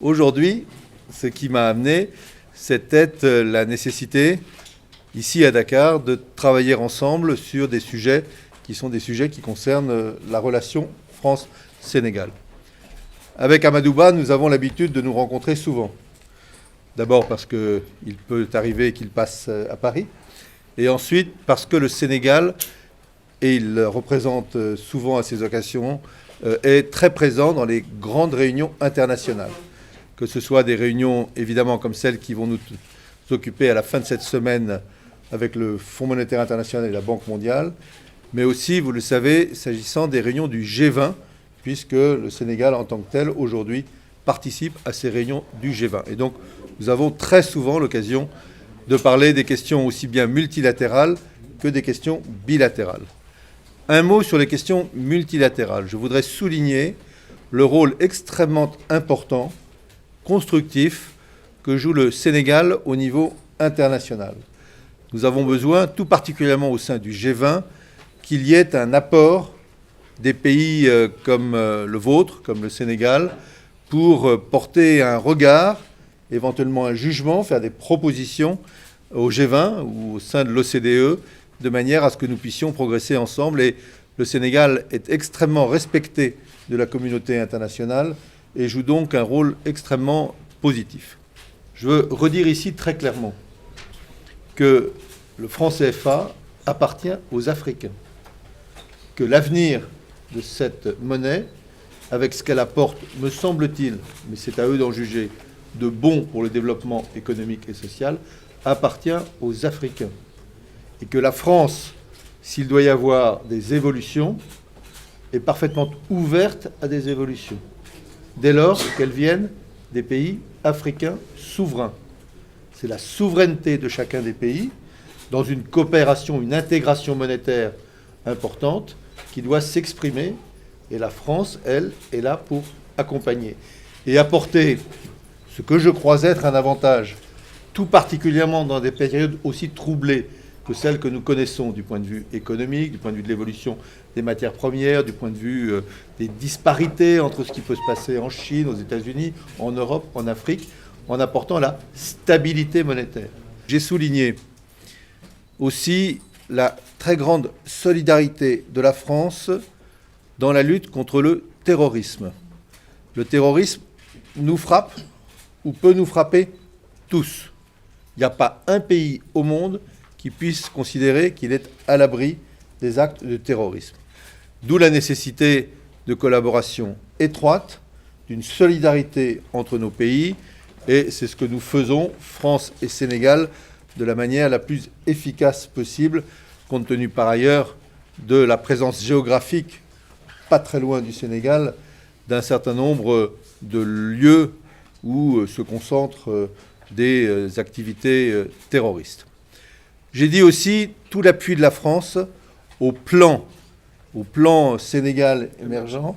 Aujourd'hui, ce qui m'a amené, c'était la nécessité, ici à Dakar, de travailler ensemble sur des sujets qui concernent la relation France-Sénégal. Avec Amadouba, nous avons l'habitude de nous rencontrer souvent. D'abord parce qu'il peut arriver qu'il passe à Paris, et ensuite parce que le Sénégal, et il le représente souvent à ces occasions, est très présent dans les grandes réunions internationales. Que ce soit des réunions évidemment comme celles qui vont nous occuper à la fin de cette semaine avec le Fonds monétaire international et la Banque mondiale, mais aussi, vous le savez, s'agissant des réunions du G20, puisque le Sénégal en tant que tel, aujourd'hui, participe à ces réunions du G20. Et donc, nous avons très souvent l'occasion de parler des questions aussi bien multilatérales que des questions bilatérales. Un mot sur les questions multilatérales. Je voudrais souligner le rôle extrêmement important, constructif, que joue le Sénégal au niveau international. Nous avons besoin, tout particulièrement au sein du G20, qu'il y ait un apport des pays comme le vôtre, comme le Sénégal, pour porter un regard, éventuellement un jugement, faire des propositions au G20 ou au sein de l'OCDE, de manière à ce que nous puissions progresser ensemble. Et le Sénégal est extrêmement respecté de la communauté internationale et joue donc un rôle extrêmement positif. Je veux redire ici très clairement que le franc CFA appartient aux Africains, que l'avenir de cette monnaie, avec ce qu'elle apporte, me semble-t-il, mais c'est à eux d'en juger, de bon pour le développement économique et social, appartient aux Africains. Et que la France, s'il doit y avoir des évolutions, est parfaitement ouverte à des évolutions, dès lors qu'elles viennent des pays africains souverains. C'est la souveraineté de chacun des pays, dans une coopération, une intégration monétaire importante, qui doit s'exprimer, et la France, elle, est là pour accompagner et apporter ce que je crois être un avantage, tout particulièrement dans des périodes aussi troublées que celles que nous connaissons du point de vue économique, du point de vue de l'évolution des matières premières, du point de vue des disparités entre ce qui peut se passer en Chine, aux États-Unis, en Europe, en Afrique, en apportant la stabilité monétaire. J'ai souligné aussi la très grande solidarité de la France dans la lutte contre le terrorisme. Le terrorisme nous frappe ou peut nous frapper tous. Il n'y a pas un pays au monde qui puisse considérer qu'il est à l'abri des actes de terrorisme. D'où la nécessité de collaboration étroite, d'une solidarité entre nos pays, et c'est ce que nous faisons, France et Sénégal, de la manière la plus efficace possible, compte tenu par ailleurs de la présence géographique, pas très loin du Sénégal, d'un certain nombre de lieux où se concentrent des activités terroristes. J'ai dit aussi tout l'appui de la France au plan Sénégal émergent,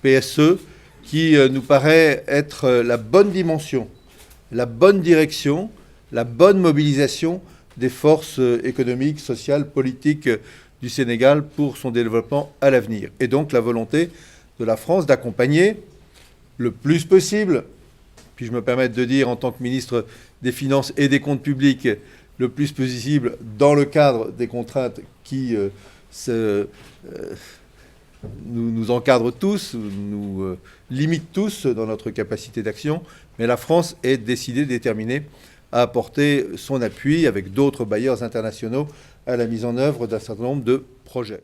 PSE, qui nous paraît être la bonne dimension, la bonne direction, la bonne mobilisation des forces économiques, sociales, politiques du Sénégal pour son développement à l'avenir. Et donc la volonté de la France d'accompagner le plus possible, puis je me permets de dire en tant que ministre des Finances et des Comptes publics, le plus possible dans le cadre des contraintes qui nous encadrent tous, nous limitent tous dans notre capacité d'action. Mais la France est décidée, déterminée à apporter son appui avec d'autres bailleurs internationaux à la mise en œuvre d'un certain nombre de projets.